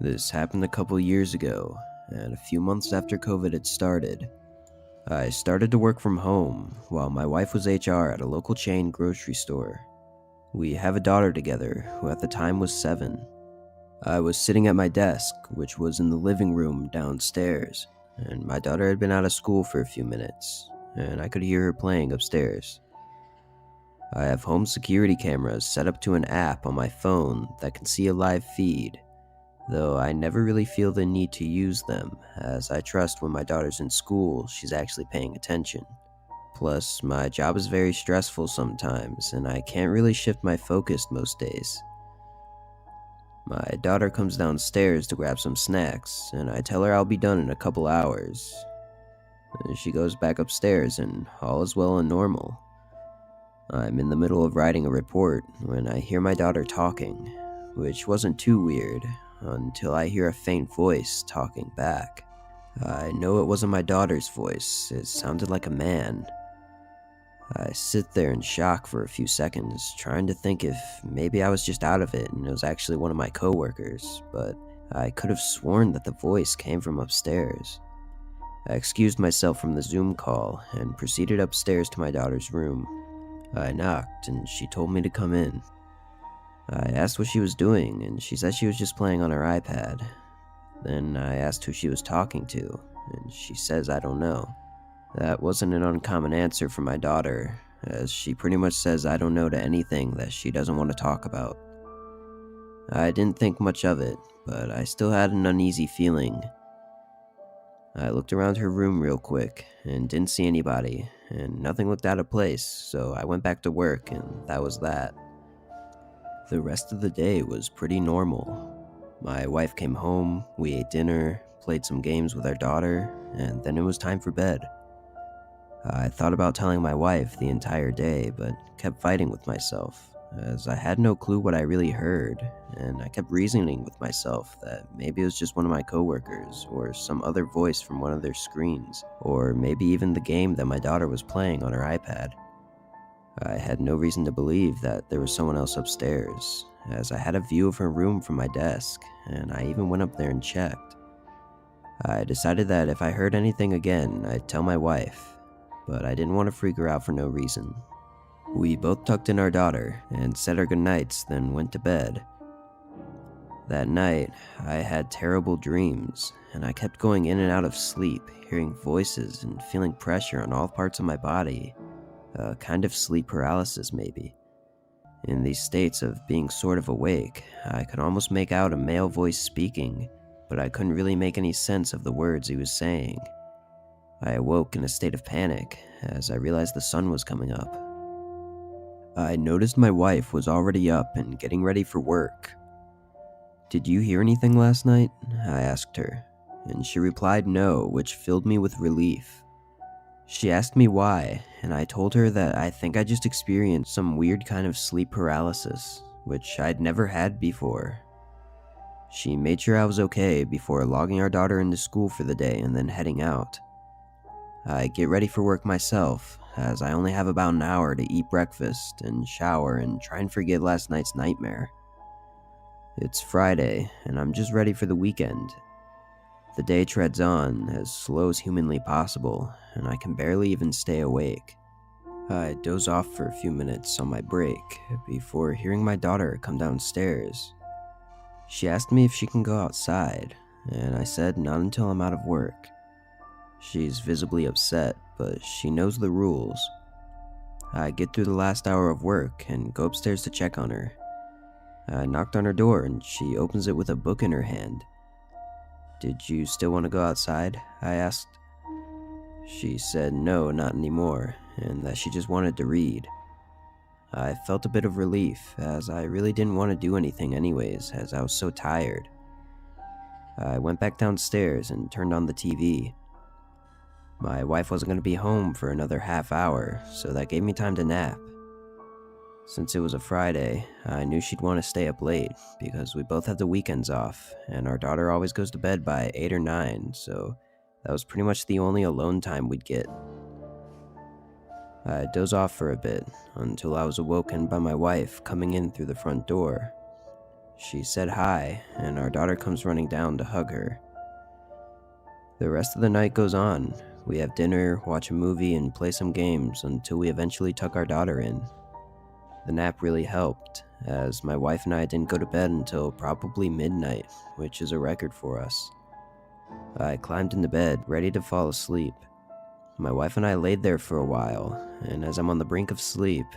This happened a couple years ago, and a few months after COVID had started. I started to work from home while my wife was HR at a local chain grocery store. We have a daughter together who at the time was 7. I was sitting at my desk, which was in the living room downstairs, and my daughter had been out of school for a few minutes, and I could hear her playing upstairs. I have home security cameras set up to an app on my phone that can see a live feed, though I never really feel the need to use them, as I trust when my daughter's in school she's actually paying attention. Plus, my job is very stressful sometimes, and I can't really shift my focus most days. My daughter comes downstairs to grab some snacks, and I tell her I'll be done in a couple hours. She goes back upstairs, and all is well and normal. I'm in the middle of writing a report when I hear my daughter talking, which wasn't too weird until I hear a faint voice talking back. I know it wasn't my daughter's voice, it sounded like a man. I sit there in shock for a few seconds, trying to think if maybe I was just out of it and it was actually one of my coworkers, but I could have sworn that the voice came from upstairs. I excused myself from the Zoom call and proceeded upstairs to my daughter's room. I knocked and she told me to come in. I asked what she was doing, and she said she was just playing on her iPad. Then I asked who she was talking to, and she says I don't know. That wasn't an uncommon answer from my daughter, as she pretty much says I don't know to anything that she doesn't want to talk about. I didn't think much of it, but I still had an uneasy feeling. I looked around her room real quick, and didn't see anybody, and nothing looked out of place, so I went back to work, and that was that. The rest of the day was pretty normal. My wife came home, we ate dinner, played some games with our daughter, and then it was time for bed. I thought about telling my wife the entire day, but kept fighting with myself, as I had no clue what I really heard, and I kept reasoning with myself that maybe it was just one of my coworkers, or some other voice from one of their screens, or maybe even the game that my daughter was playing on her iPad. I had no reason to believe that there was someone else upstairs, as I had a view of her room from my desk, and I even went up there and checked. I decided that if I heard anything again, I'd tell my wife, but I didn't want to freak her out for no reason. We both tucked in our daughter and said our goodnights, then went to bed. That night, I had terrible dreams, and I kept going in and out of sleep, hearing voices and feeling pressure on all parts of my body. A kind of sleep paralysis, maybe. In these states of being sort of awake, I could almost make out a male voice speaking, but I couldn't really make any sense of the words he was saying. I awoke in a state of panic as I realized the sun was coming up. I noticed my wife was already up and getting ready for work. "Did you hear anything last night?" I asked her, and she replied no, which filled me with relief. She asked me why, and I told her that I think I just experienced some weird kind of sleep paralysis, which I'd never had before. She made sure I was okay before logging our daughter into school for the day and then heading out. I get ready for work myself, as I only have about an hour to eat breakfast and shower and try and forget last night's nightmare. It's Friday, and I'm just ready for the weekend. The day treads on as slow as humanly possible, and I can barely even stay awake. I doze off for a few minutes on my break before hearing my daughter come downstairs. She asked me if she can go outside, and I said not until I'm out of work. She's visibly upset, but she knows the rules. I get through the last hour of work and go upstairs to check on her. I knocked on her door and she opens it with a book in her hand. "Did you still want to go outside?" I asked. She said no, not anymore, and that she just wanted to read. I felt a bit of relief, as I really didn't want to do anything anyways, as I was so tired. I went back downstairs and turned on the TV. My wife wasn't going to be home for another half hour, so that gave me time to nap. Since it was a Friday, I knew she'd want to stay up late, because we both had the weekends off, and our daughter always goes to bed by 8 or 9, so that was pretty much the only alone time we'd get. I dozed off for a bit, until I was awoken by my wife coming in through the front door. She said hi, and our daughter comes running down to hug her. The rest of the night goes on. We have dinner, watch a movie, and play some games until we eventually tuck our daughter in. The nap really helped, as my wife and I didn't go to bed until probably midnight, which is a record for us. I climbed into bed, ready to fall asleep. My wife and I laid there for a while, and as I'm on the brink of sleep,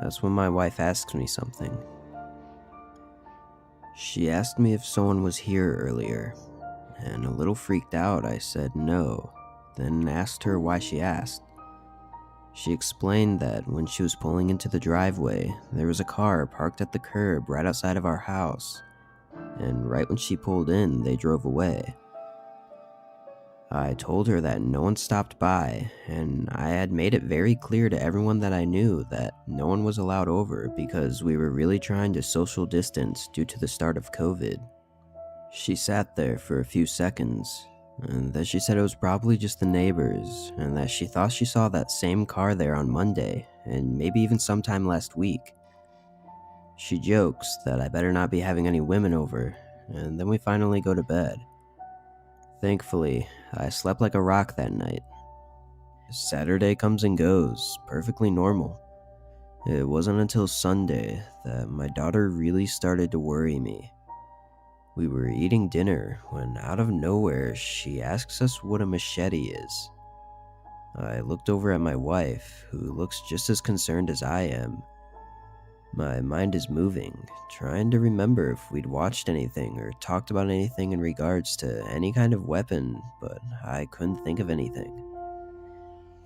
that's when my wife asks me something. She asked me if someone was here earlier, and a little freaked out, I said no, then asked her why she asked. She explained that when she was pulling into the driveway, there was a car parked at the curb right outside of our house, and right when she pulled in, they drove away. I told her that no one stopped by, and I had made it very clear to everyone that I knew that no one was allowed over because we were really trying to social distance due to the start of COVID. She sat there for a few seconds, and then she said it was probably just the neighbors, and that she thought she saw that same car there on Monday, and maybe even sometime last week. She jokes that I better not be having any women over, and then we finally go to bed. Thankfully, I slept like a rock that night. Saturday comes and goes, perfectly normal. It wasn't until Sunday that my daughter really started to worry me. We were eating dinner when out of nowhere she asks us what a machete is. I looked over at my wife, who looks just as concerned as I am. My mind is moving, trying to remember if we'd watched anything or talked about anything in regards to any kind of weapon, but I couldn't think of anything.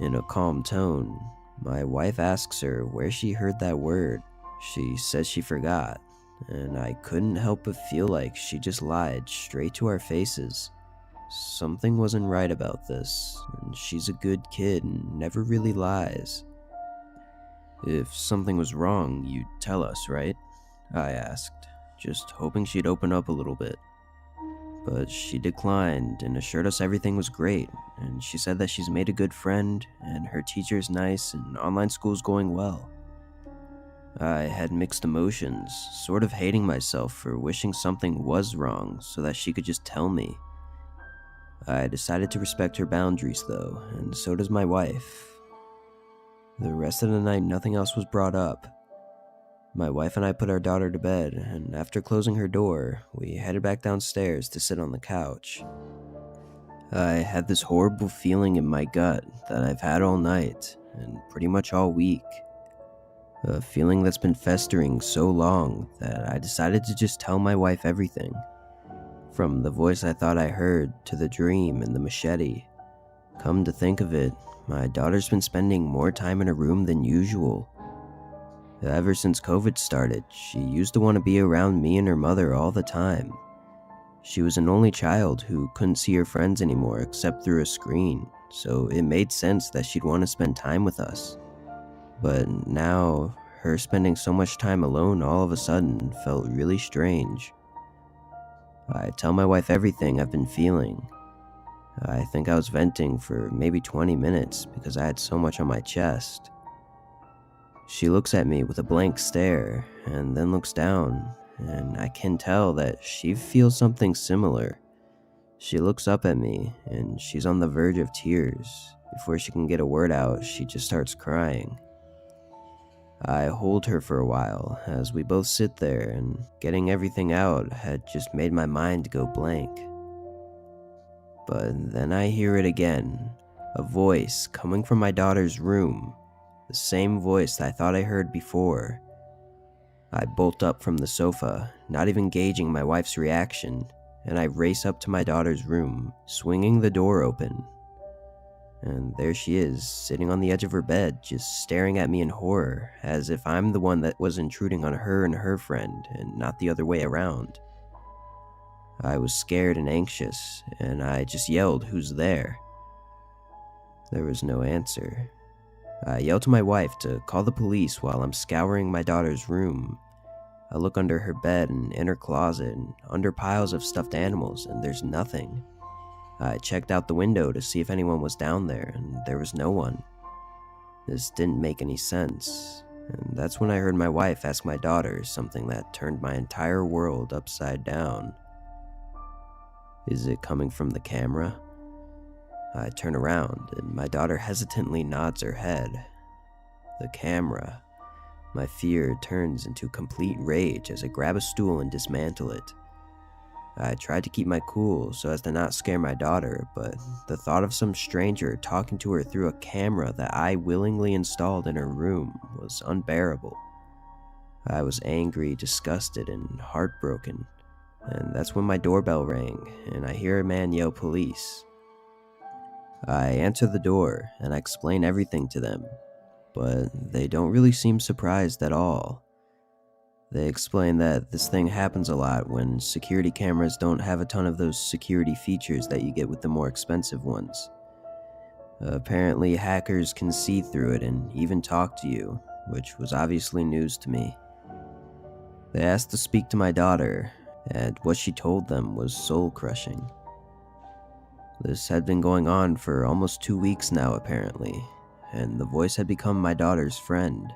In a calm tone, my wife asks her where she heard that word. She says she forgot, and I couldn't help but feel like she just lied straight to our faces. Something wasn't right about this, and she's a good kid and never really lies. If something was wrong, you'd tell us, right? I asked, just hoping she'd open up a little bit. But she declined and assured us everything was great, and she said that she's made a good friend, and her teacher's nice, and online school's going well. I had mixed emotions, sort of hating myself for wishing something was wrong so that she could just tell me. I decided to respect her boundaries though, and so does my wife. The rest of the night nothing else was brought up. My wife and I put our daughter to bed, and after closing her door, we headed back downstairs to sit on the couch. I had this horrible feeling in my gut that I've had all night, and pretty much all week. A feeling that's been festering so long that I decided to just tell my wife everything. From the voice I thought I heard to the dream and the machete. Come to think of it, my daughter's been spending more time in her room than usual. Ever since COVID started, she used to want to be around me and her mother all the time. She was an only child who couldn't see her friends anymore except through a screen, so it made sense that she'd want to spend time with us. But now, her spending so much time alone all of a sudden felt really strange. I tell my wife everything I've been feeling. I think I was venting for maybe 20 minutes because I had so much on my chest. She looks at me with a blank stare and then looks down, and I can tell that she feels something similar. She looks up at me and she's on the verge of tears. Before she can get a word out, she just starts crying. I hold her for a while as we both sit there, and getting everything out had just made my mind go blank. But then I hear it again, a voice coming from my daughter's room, the same voice that I thought I heard before. I bolt up from the sofa, not even gauging my wife's reaction, and I race up to my daughter's room, swinging the door open. And there she is, sitting on the edge of her bed, just staring at me in horror, as if I'm the one that was intruding on her and her friend, and not the other way around. I was scared and anxious, and I just yelled, "Who's there?" There was no answer. I yelled to my wife to call the police while I'm scouring my daughter's room. I look under her bed and in her closet and under piles of stuffed animals, and there's nothing. I checked out the window to see if anyone was down there, and there was no one. This didn't make any sense. And that's when I heard my wife ask my daughter something that turned my entire world upside down. "Is it coming from the camera?" I turn around, and my daughter hesitantly nods her head. The camera. My fear turns into complete rage as I grab a stool and dismantle it. I tried to keep my cool so as to not scare my daughter, but the thought of some stranger talking to her through a camera that I willingly installed in her room was unbearable. I was angry, disgusted, and heartbroken, and that's when my doorbell rang and I hear a man yell police. I answer the door and I explain everything to them, but they don't really seem surprised at all. They explain that this thing happens a lot when security cameras don't have a ton of those security features that you get with the more expensive ones. Apparently, hackers can see through it and even talk to you, which was obviously news to me. They asked to speak to my daughter, and what she told them was soul-crushing. This had been going on for almost 2 weeks now, apparently, and the voice had become my daughter's friend.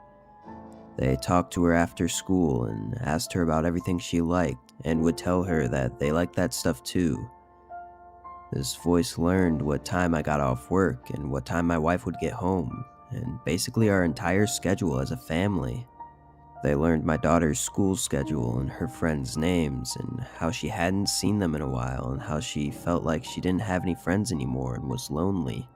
They talked to her after school and asked her about everything she liked and would tell her that they liked that stuff too. This voice learned what time I got off work and what time my wife would get home, and basically our entire schedule as a family. They learned my daughter's school schedule and her friends' names and how she hadn't seen them in a while and how she felt like she didn't have any friends anymore and was lonely.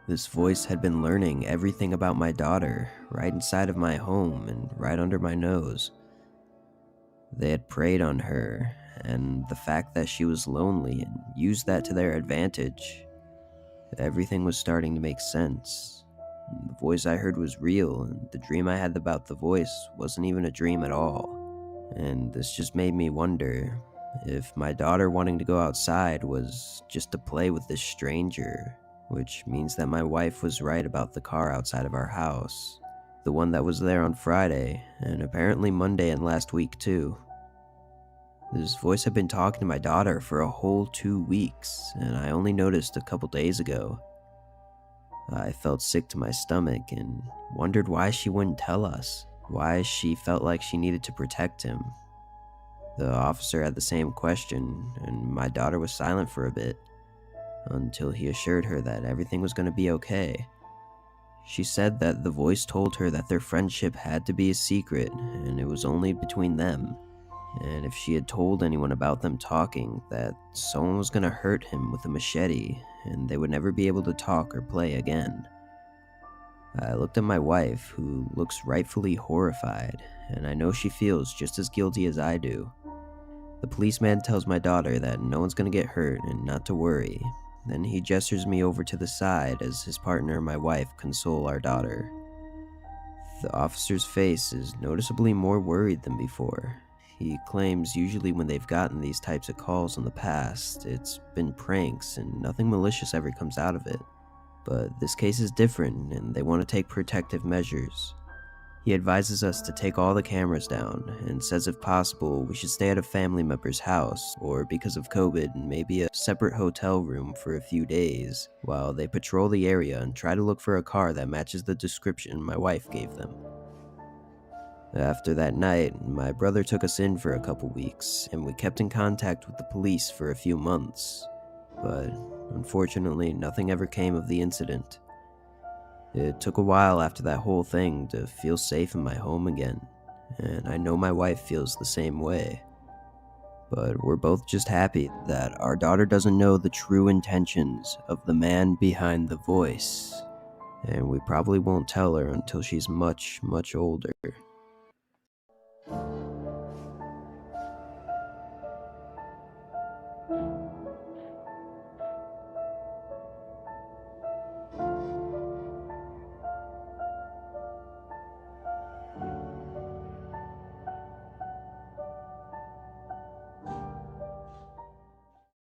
This voice had been learning everything about my daughter right inside of my home and right under my nose. They had preyed on her and the fact that she was lonely and used that to their advantage. Everything was starting to make sense. The voice I heard was real, and the dream I had about the voice wasn't even a dream at all. And this just made me wonder if my daughter wanting to go outside was just to play with this stranger, which means that my wife was right about the car outside of our house, the one that was there on Friday, and apparently Monday and last week too. This voice had been talking to my daughter for a whole 2 weeks, and I only noticed a couple days ago. I felt sick to my stomach and wondered why she wouldn't tell us, why she felt like she needed to protect him. The officer had the same question, and my daughter was silent for a bit, until he assured her that everything was going to be okay. She said that the voice told her that their friendship had to be a secret, and it was only between them. And if she had told anyone about them talking, that someone was going to hurt him with a machete, and they would never be able to talk or play again. I looked at my wife, who looks rightfully horrified, and I know she feels just as guilty as I do. The policeman tells my daughter that no one's going to get hurt and not to worry. Then he gestures me over to the side as his partner and my wife console our daughter. The officer's face is noticeably more worried than before. He claims usually when they've gotten these types of calls in the past, it's been pranks and nothing malicious ever comes out of it. But this case is different and they want to take protective measures. He advises us to take all the cameras down and says if possible we should stay at a family member's house or because of COVID maybe a separate hotel room for a few days while they patrol the area and try to look for a car that matches the description my wife gave them. After that night, my brother took us in for a couple weeks, and we kept in contact with the police for a few months, but unfortunately nothing ever came of the incident. It took a while after that whole thing to feel safe in my home again, and I know my wife feels the same way. But we're both just happy that our daughter doesn't know the true intentions of the man behind the voice, and we probably won't tell her until she's much, much older.